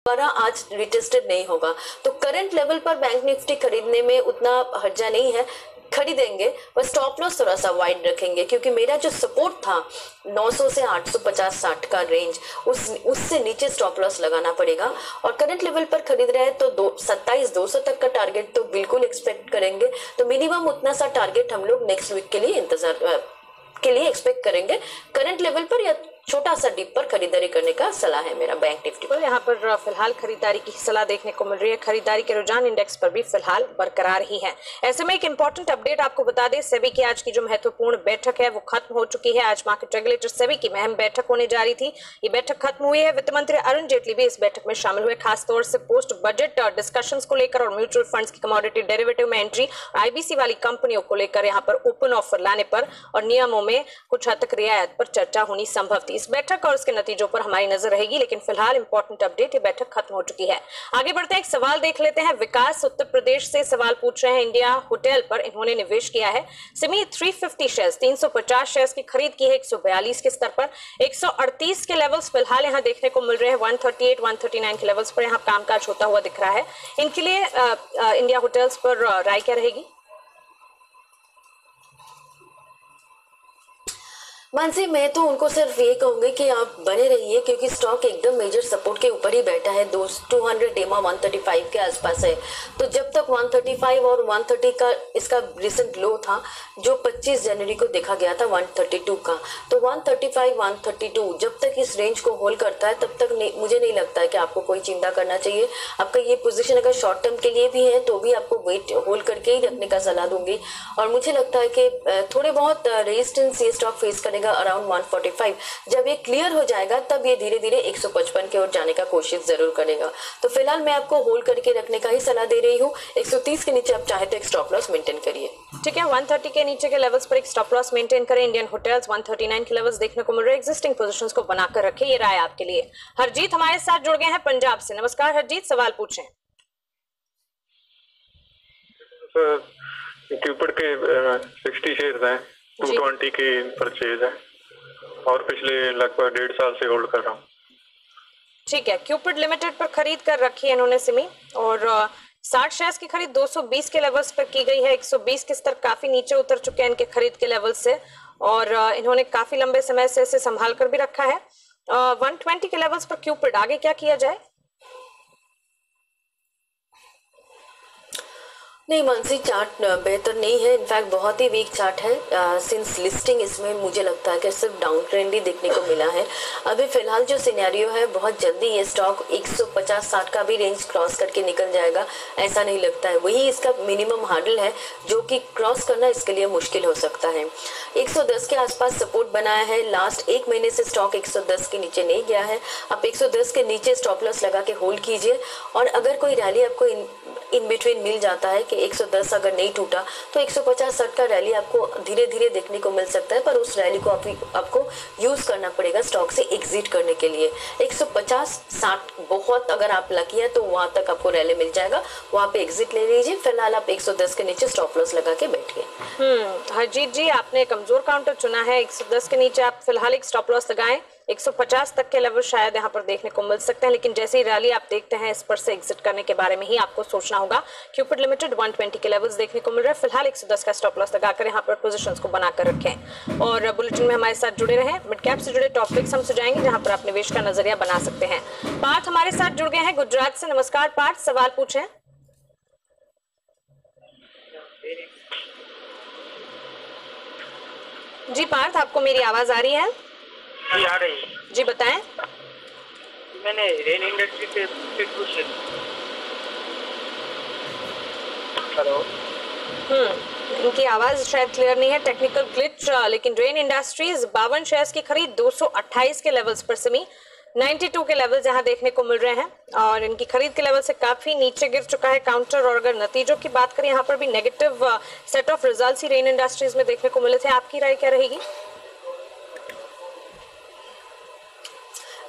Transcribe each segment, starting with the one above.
दोबारा आज रिटेस्टेड नहीं होगा। तो करंट लेवल पर बैंक निफ्टी खरीदने में उतना हर्जा नहीं है, खरीदेंगे, पर स्टॉप लॉस थोड़ा सा वाइड रखेंगे, क्योंकि मेरा जो सपोर्ट था 900 से 850-60 का रेंज, उससे नीचे स्टॉप लॉस लगाना पड़ेगा। और करंट लेवल पर खरीद रहे हैं तो 27,200 तक का टारगेट तो बिल्कुल एक्सपेक्ट करेंगे। तो मिनिमम उतना सा टारगेट हम लोग नेक्स्ट वीक के लिए एक्सपेक्ट करेंगे। करंट लेवल पर या छोटा सा डिप पर खरीदारी करने का सलाह है मेरा बैंक निफ्टी पर। यहाँ पर फिलहाल खरीदारी की सलाह देखने को मिल रही है। खरीदारी के रुझान इंडेक्स पर भी फिलहाल बरकरार ही है। ऐसे में एक इंपॉर्टेंट अपडेट आपको बता दें, सेबी की आज की जो महत्वपूर्ण बैठक है वो खत्म हो चुकी है। आज मार्केट रेगुलेटर सेबी की अहम बैठक होने जा रही थी, ये बैठक खत्म हुई है। वित्त मंत्री अरुण जेटली भी इस बैठक में शामिल हुए, खासतौर से पोस्ट बजट डिस्कशंस को लेकर और म्यूचुअल फंड्स की कमोडिटी डेरिवेटिव में एंट्री, आईबीसी वाली कंपनियों को लेकर यहाँ पर ओपन ऑफर लाने पर और नियमों में कुछ हद तक रियायत पर चर्चा होनी संभव थी। इस बैठक और उसके नतीजों पर हमारी नजर रहेगी, लेकिन फिलहाल इंपॉर्टेंट अपडेट, ये बैठक खत्म हो चुकी है। आगे बढ़ते हैं, एक सवाल देख लेते हैं। विकास उत्तर प्रदेश से सवाल पूछ रहे हैं, इंडिया होटल पर इन्होंने निवेश किया है। सिमी 350 शेयर्स, 350 शेयर्स की खरीद की है 142 के स्तर पर। 138 के लेवल्स फिलहाल यहाँ देखने को मिल रहे हैं। 138, 139 के लेवल्स पर यहाँ कामकाज होता हुआ दिख रहा है। इनके लिए इंडिया होटल्स पर राय क्या रहेगी? मानसी, मैं तो उनको सिर्फ ये कहूंगी कि आप बने रहिए, क्योंकि स्टॉक एकदम मेजर सपोर्ट के ऊपर ही बैठा है। 200 EMA 135 के आसपास है। तो जब तक 135 और 130 का इसका रिसेंट लो था, जो 25 जनवरी को देखा गया था 132 का, तो 135, 132 जब तक इस रेंज को होल्ड करता है तब तक मुझे नहीं लगता है कि आपको कोई चिंता करना चाहिए। आपका ये पोजीशन अगर शॉर्ट टर्म के लिए भी है तो भी आपको वेट होल्ड करके ही रखने का सलाह दूंगी। और मुझे लगता है कि थोड़े बहुत रेजिस्टेंस ये स्टॉक फेस करेगा अराउंड 145। जब ये क्लियर हो जाएगा तब ये धीरे धीरे 155 की ओर जाने का कोशिश जरूर करेगा। तो फिलहाल मैं आपको होल्ड करके रखने का ही सलाह दे रही हूँ। 130 के नीचे आप चाहे तो एक स्टॉप लॉस मेंटेन करिए। ठीक है, 130 के नीचे के लेवल्स पर एक स्टॉप लॉस मेंटेन करें। इंडियन होटल्स 139 के लेवल्स देखने को मिल रहे हैं। एग्जिस्टिंग पोजीशंस को बनाकर रखें, ये राय आपके लिए। हरजीत हमारे साथ जुड़ गए हैं पंजाब से। नमस्कार हरजीत, सवाल पूछें। क्यूपिड के 60 शेयर्स हैं, 220 की परचेज है और पिछले लगभग 1.5 साल से होल्ड कर रहा हूँ। ठीक है, क्यूपिड लिमिटेड पर खरीद कर रखी है इन्होंने सिमी, और 60 शेयर्स की खरीद 220 के लेवल्स पर की गई है। 120 के स्तर काफी नीचे उतर चुके हैं इनके खरीद के लेवल से, और इन्होंने काफी लंबे समय से इसे संभाल कर भी रखा है। 120 के लेवल्स पर क्यूपिड, आगे क्या किया जाए? नहीं मानसी, चार्ट बेहतर नहीं है, इनफैक्ट बहुत ही वीक चार्ट है। सिंस लिस्टिंग इसमें मुझे लगता है कि सिर्फ डाउन ट्रेंड ही देखने को मिला है। अभी फिलहाल जो सिनेरियो है, बहुत जल्दी ये स्टॉक 150-60 का भी रेंज क्रॉस करके निकल जाएगा, ऐसा नहीं लगता है। वही इसका मिनिमम हार्डल है जो कि क्रॉस करना इसके लिए मुश्किल हो सकता है। 110 के आसपास सपोर्ट बनाया है। लास्ट 1 महीने से स्टॉक 110 के नीचे नहीं गया है। आप 110 के नीचे स्टॉप लॉस लगा के होल्ड कीजिए, और अगर कोई रैली आपको इन बिटवीन मिल जाता है कि 110 अगर नहीं टूटा तो 150-60 का रैली आपको धीरे धीरे देखने को मिल सकता है, पर उस रैली को आपको यूज करना पड़ेगा स्टॉक से एग्जिट करने के लिए। 150-60 बहुत, अगर आप लकी है तो वहां तक आपको रैली मिल जाएगा, वहां पे एग्जिट ले लीजिए। फिलहाल आप 110 के नीचे स्टॉप लॉस लगा के बैठिए। हरजीत जी, आपने कमजोर काउंटर चुना है। 110 के नीचे आप फिलहाल एक स्टॉप लॉस लगाएं। 150 तक के लेवल शायद यहाँ पर देखने को मिल सकते हैं, लेकिन जैसे ही रैली आप देखते हैं इस पर से एग्जिट करने के बारे में ही आपको सोचना होगा। क्यूपिड लिमिटेड 120 के लेवल्स देखने को मिल रहे हैं। फिलहाल 110 का स्टॉप लॉस लगाकर यहाँ पर पोजीशंस को बनाकर रखें, और बुलेटिन में हमारे साथ जुड़े रहें। मिड कैप से जुड़े टॉपिक्स हम सुझाएंगे जहाँ पर आप निवेश का नजरिया बना सकते हैं। पार्थ हमारे साथ जुड़ गए हैं गुजरात से। नमस्कार पार्थ, सवाल पूछें। जी पार्थ, आपको मेरी आवाज आ रही है? जी आ रही है। जी बताएं। मैंने रेन इंडस्ट्री से कुछ, हेलो, इनकी आवाज शायद क्लियर नहीं है, टेक्निकल ग्लिच। लेकिन रेन इंडस्ट्रीज 52 शेयर्स की खरीद 228 के लेवल्स पर सिमी, 92 के लेवल जहां देखने को मिल रहे हैं, और इनकी खरीद के लेवल से काफी नीचे गिर चुका है काउंटर। और अगर नतीजों की बात करें, यहाँ पर भी negative set of results he rain industries में देखने को मिले थे। आपकी राय क्या रहेगी?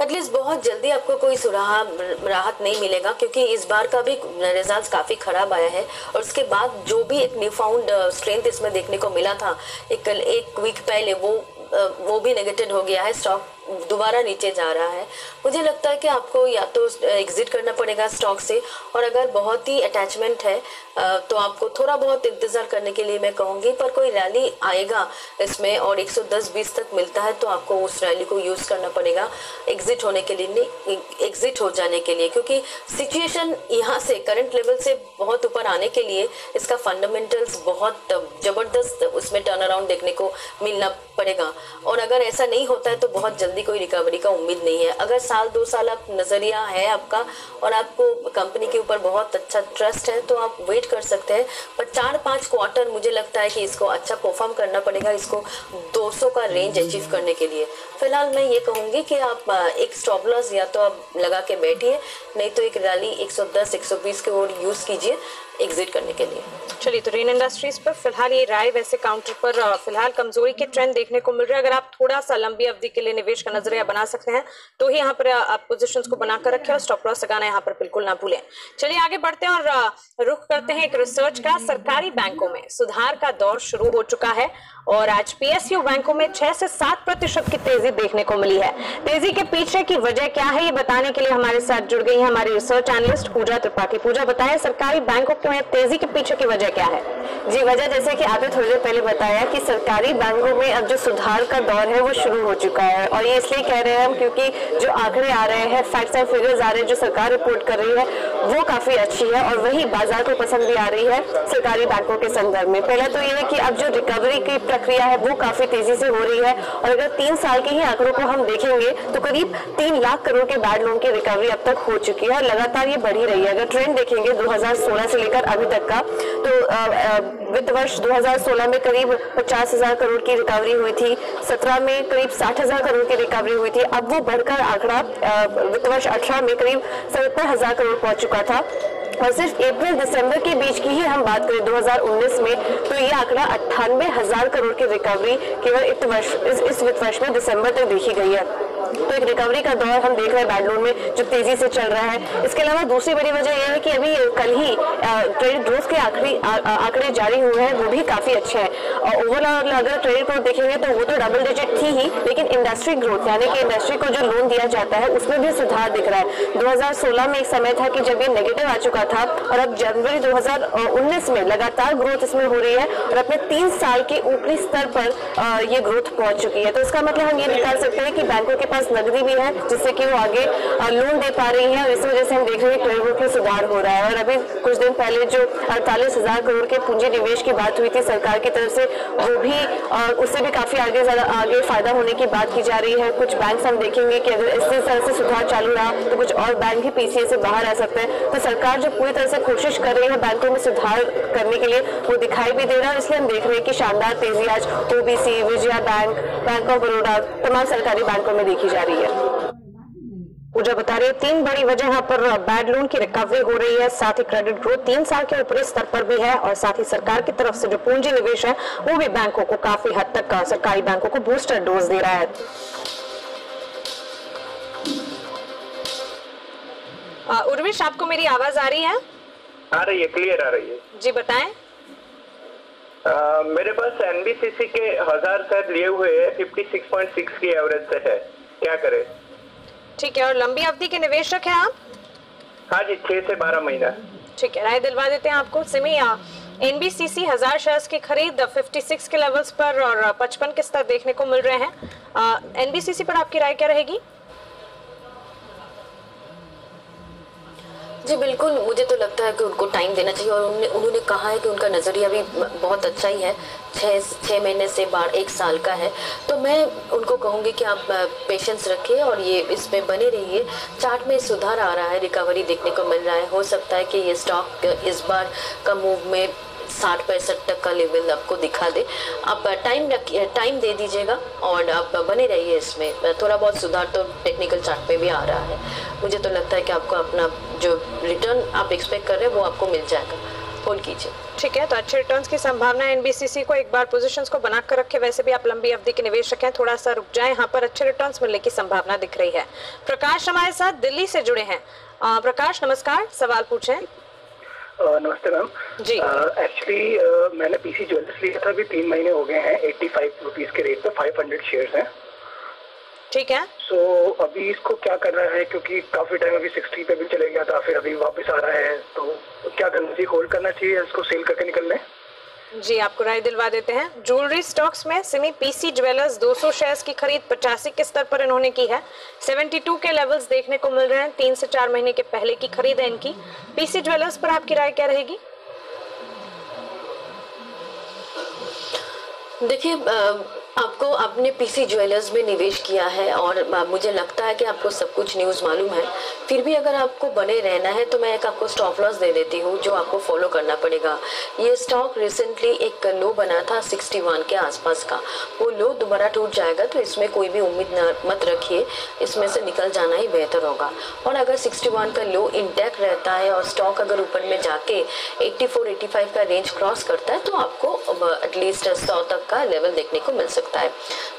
एटलीस्ट बहुत जल्दी आपको कोई राहत नहीं मिलेगा, क्योंकि इस बार का भी रिजल्ट्स काफ़ी खराब आया है, और उसके बाद जो भी एक न्यू फाउंड स्ट्रेंथ इसमें देखने को मिला था एक वीक पहले, वो भी नेगेटिव हो गया है। स्टॉक दोबारा नीचे जा रहा है। मुझे लगता है कि आपको या तो एग्जिट करना पड़ेगा स्टॉक से, और अगर बहुत ही अटैचमेंट है तो आपको थोड़ा बहुत इंतजार करने के लिए मैं कहूँगी। पर कोई रैली आएगा इसमें और 110-20 तक मिलता है तो आपको उस रैली को यूज़ करना पड़ेगा एग्जिट होने के लिए, नहीं एग्जिट हो जाने के लिए, क्योंकि सिचुएशन यहाँ से करंट लेवल से बहुत ऊपर आने के लिए इसका फंडामेंटल्स बहुत ज़बरदस्त उसमें टर्न अराउंड देखने को मिलना पड़ेगा। और अगर ऐसा नहीं होता है तो बहुत जल्दी कोई रिकवरी का उम्मीद नहीं है। अगर साल 2 साल आप नज़रिया है आपका और आपको कंपनी के ऊपर बहुत अच्छा ट्रस्ट है तो आप वेट कर सकते हैं। पर 4-5 क्वार्टर मुझे लगता है कि इसको अच्छा परफॉर्म करना पड़ेगा इसको 200 का रेंज अचीव करने के लिए। फिलहाल मैं ये कहूँगी कि आप एक स्टॉप लॉस या तो आप लगा के बैठिए, नहीं तो एक रैली 110-120 की ओर यूज़ कीजिए एग्जिट करने के लिए। चलिए, तो रेन इंडस्ट्रीज पर फिलहाल ये राय, वैसे काउंटर पर फिलहाल कमजोरी के ट्रेंड देखने को मिल रहे हैं। अगर आप थोड़ा सा लंबी अवधि के लिए निवेश का नजरिया बना सकते हैं तो ही यहाँ पर आप पोजीशंस को बनाकर रखें और स्टॉप लॉस लगाना यहाँ पर बिल्कुल ना भूलें। चलिए आगे बढ़ते हैं और रुख करते हैं एक रिसर्च का। सरकारी बैंकों में सुधार का दौर शुरू हो चुका है और आज पीएसयू बैंकों में 6 से 7% की तेजी देखने को मिली है। तेजी के पीछे की वजह क्या है, ये बताने के लिए हमारे साथ जुड़ गई है हमारी रिसर्च एनालिस्ट पूजा त्रिपाठी। पूजा, बताएं सरकारी बैंकों में तेजी के पीछे की वजह क्या है? जी, वजह जैसे कि आपने थोड़ी देर पहले बताया कि सरकारी बैंकों में अब जो सुधार का दौर है वो शुरू हो चुका है, और ये इसलिए कह रहे हैं हम क्योंकि जो आंकड़े आ रहे हैं, फैक्ट्स एंड फिगर्स आ रहे हैं जो सरकार रिपोर्ट कर रही है वो काफी अच्छी है और वही बाजार को पसंद भी आ रही है सरकारी बैंकों के संदर्भ में। पहला तो ये है कि अब जो रिकवरी की प्रक्रिया है वो काफी तेजी से हो रही है, और अगर 3 साल के ही आंकड़ों को हम देखेंगे तो करीब 3 लाख करोड़ के बैड लोन की रिकवरी अब तक हो चुकी है और लगातार ये बढ़ी रही है। अगर ट्रेंड देखेंगे 2016 से लेकर अभी तक का, तो वित्त वर्ष 2016 में करीब 50,000 करोड़ की रिकवरी हुई थी, 17 में करीब 60,000 करोड़ की रिकवरी हुई थी। अब वो बढ़कर आंकड़ा वित्त वर्ष 18 में करीब 70,000 करोड़ पहुंच चुका था। और सिर्फ अप्रैल दिसंबर के बीच की ही हम बात करें 2019 में तो ये आंकड़ा 98,000 करोड़ की रिकवरी केवल इस वित्त वर्ष में दिसंबर तक देखी गई है। तो एक रिकवरी का दौर हम देख रहे हैं बैड लोन में जो तेजी से चल रहा है। इसके अलावा दूसरी बड़ी वजह यह है कि अभी कल ही क्रेडिट ग्रोथ के आंकड़े जारी हुए हैं, वो भी काफी अच्छे हैं। और ओवरऑल अगर क्रेडिट ग्रोथ देखेंगे तो वो तो डबल डिजिट थी ही, लेकिन इंडस्ट्री ग्रोथ यानी कि इंडस्ट्री को जो लोन दिया जाता है उसमें भी सुधार दिख रहा है। 2016 में एक समय था कि जब ये नेगेटिव आ चुका था और अब जनवरी 2019 में लगातार ग्रोथ इसमें हो रही है और अपने 3 साल के ऊपरी स्तर पर ये ग्रोथ पहुंच चुकी है। तो इसका मतलब हम ये निकाल सकते हैं कि बैंकों के पास नकदी भी है जिससे कि वो आगे लोन दे पा रही है और इस वजह से हम देख रहे हैं क्रेडिट ग्रोथ में सुधार हो रहा है। और अभी कुछ दिन पहले जो 48,000 करोड़ के पूंजी निवेश की बात हुई थी सरकार की तरफ से, वो भी उससे भी काफी आगे फायदा होने की बात की जा रही है। कुछ बैंक हम देखेंगे कि अगर इस तरह से सुधार चालू रहा तो कुछ और बैंक भी पीसीए से बाहर आ सकते हैं। तो सरकार जो पूरी तरह से कोशिश कर रही है बैंकों में सुधार करने के लिए वो दिखाई भी दे रहा है। इसलिए हम देख रहे हैं कि शानदार तेजी आज OBC, Vijaya bank, bank of Baroda, तमाम सरकारी बैंकों में देखी जा रही है। पूजा बता रही है 3 बड़ी वजह यहाँ पर बैड लोन की रिकवरी हो रही है, साथ ही क्रेडिट ग्रोथ 3 साल के ऊपरी स्तर पर भी है और साथ ही सरकार की तरफ से जो पूंजी निवेश है वो भी बैंकों को काफी हद तक सरकारी बैंकों को बूस्टर डोज दे रहा है। उर्विश, आपको मेरी आवाज आ रही है? आ रही है, क्लियर आ रही है जी, बताएं। मेरे पास एनबीसीसी के 1000 शेयर लिए हुए हैं, 56.6 की एवरेज से है, क्या करें? ठीक है, और लंबी अवधि के निवेशक हैं आप? हाँ जी, 6 से 12 महीना। ठीक है, राय दिलवा देते हैं आपको। सिमी, एनबीसीसी 1000 शेयर्स की खरीद 56 के लेवल्स पर और 55 के स्तर देखने को मिल रहे हैं। एनबीसीसी पर आपकी राय क्या रहेगी? जी बिल्कुल, मुझे तो लगता है कि उनको टाइम देना चाहिए और उन्होंने कहा है कि उनका नज़रिया भी बहुत अच्छा ही है, 6 महीने से 1 साल का है। तो मैं उनको कहूँगी कि आप पेशेंस रखिए और ये इसमें बने रहिए। चार्ट में सुधार आ रहा है, रिकवरी देखने को मिल रहा है। हो सकता है कि ये स्टॉक इस बार का मूव में 60-65 तक का लेवल आपको दिखा दे। आप टाइम दे दीजिएगा और आप बने रहिए इसमें। थोड़ा बहुत सुधार तो टेक्निकल चार्ट पे भी आ रहा है। मुझे तो लगता है कि आपको अपना जो रिटर्न आप एक्सपेक्ट कर रहे हैं वो आपको मिल जाएगा। होल्ड कीजिए। ठीक है, तो अच्छे रिटर्न्स की संभावना है एनबीसीसी को। एक बार पोजीशंस को बनाकर रखे। वैसे भी आप लंबी अवधि के निवेशक हैं, थोड़ा सा रुक जाएं, यहाँ पर अच्छे रिटर्न्स मिलने की संभावना दिख रही है। प्रकाश हमारे साथ दिल्ली से जुड़े हैं। प्रकाश नमस्कार, सवाल पूछें। नमस्ते मैम जी। एक्चुअली मैंने पीसी ज्वेलर्स लिया था, अभी 3 महीने हो गए हैं, 85 रुपीज के रेट पे 500 शेयर्स हैं। ठीक है। सो अभी इसको क्या करना है, क्योंकि काफी टाइम अभी 60 पे भी चले गया था, फिर अभी वापस आ रहा है, तो क्या करना चाहिए? होल्ड करना चाहिए इसको, सेल करके निकलना है? जी, आपको राय दिलवा देते हैं। ज्वेलरी स्टॉक्स में सिमी पीसी ज्वेलर्स 200 शेयर्स की खरीद 85 के स्तर पर इन्होंने की है। 72 के लेवल्स देखने को मिल रहे हैं। 3 से 4 महीने के पहले की खरीद है इनकी। पीसी ज्वेलर्स पर आपकी राय क्या रहेगी? देखिए, आपको अपने पीसी ज्वेलर्स में निवेश किया है और मुझे लगता है कि आपको सब कुछ न्यूज़ मालूम है। फिर भी अगर आपको बने रहना है तो मैं एक आपको स्टॉप लॉस दे देती हूँ जो आपको फॉलो करना पड़ेगा। ये स्टॉक रिसेंटली एक लो बना था 61 के आसपास का, वो लो दोबारा टूट जाएगा, तो इसमें कोई भी उम्मीद मत रखिए, इसमें से निकल जाना ही बेहतर होगा। और अगर 61 का लो इंटैक्ट रहता है और स्टॉक अगर ऊपर में जाके 84-85 का रेंज क्रॉस करता है तो आपको एटलीस्ट 100 तक का लेवल देखने को मिल सकता है।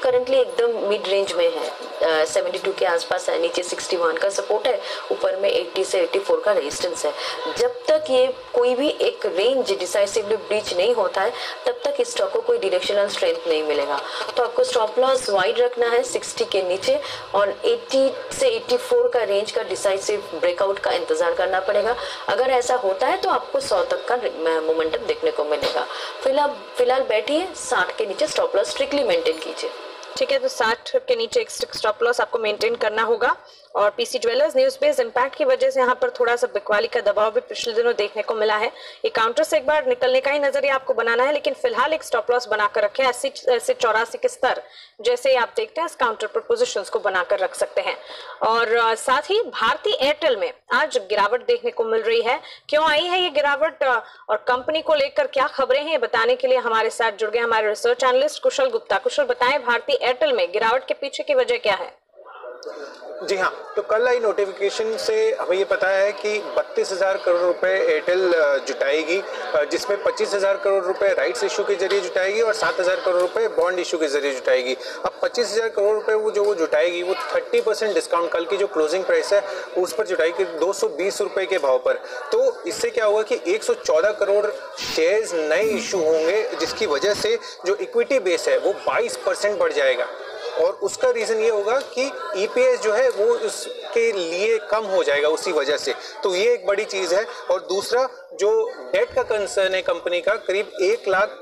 करंटली एकदम मिड रेंज में है, 72 के आसपास है, नीचे 61 का सपोर्ट है, ऊपर में 80 से 84 का रेजिस्टेंस है। जब तक ये कोई भी एक रेंज डिसाइसिवली ब्रीच नहीं होता है तब तक इस स्टॉक को कोई डायरेक्शनल स्ट्रेंथ नहीं मिलेगा। तो आपको स्टॉप लॉस वाइड रखना है 60 के नीचे और 80 से 84 का रेंज का डिसाइसिव ब्रेकआउट का इंतजार करना पड़ेगा। अगर ऐसा होता है तो आपको 100 तक का मोमेंटम देखने को मिलेगा। फिलहाल बैठिए, 60 के नीचे स्टॉप लॉस स्ट्रिक्टली मेंटेन कीजिए। ठीक है, तो 60 के नीचे एक स्टॉप लॉस आपको मेंटेन करना होगा। और PC jewellers news based impact की वजह से यहाँ पर थोड़ा सा बिकवाली का दबाव भी पिछले दिनों देखने को मिला है। ये काउंटर से एक बार निकलने का ही नजरिया आपको बनाना है, लेकिन फिलहाल एक स्टॉप लॉस बनाकर रखें 80 से 84 के स्तर। जैसे आप देखते हैं इस काउंटर पर पोजीशंस को बनाकर रख सकते हैं। और साथ ही भारती एयरटेल में आज गिरावट देखने को मिल रही है। क्यों आई है ये गिरावट और कंपनी को लेकर क्या खबरें हैं, बताने के लिए हमारे साथ जुड़ गए हमारे रिसर्च एनालिस्ट कुशल गुप्ता। कुशल, बताएं भारती एयरटेल में गिरावट के पीछे की वजह क्या है? जी हाँ, तो कल आई नोटिफिकेशन से हमें ये पता है कि 32,000 करोड़ रुपए एयरटेल जुटाएगी, जिसमें 25,000 करोड़ रुपए राइट्स इशू के जरिए जुटाएगी और 7,000 करोड़ रुपए बॉन्ड इशू के जरिए जुटाएगी। अब 25,000 करोड़ रुपए वो जुटाएगी वो 30% डिस्काउंट, कल की जो क्लोजिंग प्राइस है उस पर जुटाएगी 220 रुपए के भाव पर। तो इससे क्या होगा कि 114 करोड़ शेयर्स नए इशू होंगे, जिसकी वजह से जो इक्विटी बेस है वो 22% बढ़ जाएगा। और उसका रीज़न ये होगा कि ईपीएस जो है वो उसके लिए कम हो जाएगा उसी वजह से। तो ये एक बड़ी चीज़ है। और दूसरा जो डेट का कंसर्न है कंपनी का, करीब 1 लाख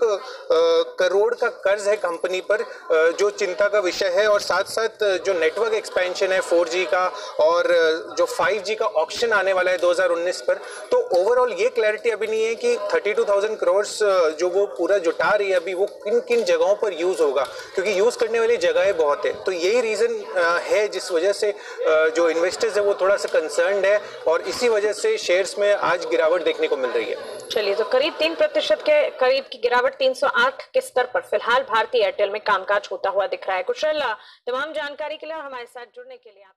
करोड़ का कर्ज है कंपनी पर, जो चिंता का विषय है। और साथ साथ जो नेटवर्क एक्सपेंशन है 4G का और जो 5G का ऑक्शन आने वाला है 2019 पर, तो ओवरऑल ये क्लैरिटी अभी नहीं है कि 32,000 करोड़ जो वो पूरा जुटा रही है अभी वो किन किन जगहों पर यूज़ होगा, क्योंकि यूज़ करने वाली जगहें बहुत है। तो यही रीज़न है जिस वजह से जो इन्वेस्टर्स है वो थोड़ा सा कंसर्न्ड है और इसी वजह से शेयर्स में आज गिरावट देखने को मिल रही है। चलिए, तो करीब 3% के करीब की गिरावट 308 के स्तर पर फिलहाल भारती एयरटेल में कामकाज होता हुआ दिख रहा है। कुशल, तमाम जानकारी के लिए और हमारे साथ जुड़ने के लिए आप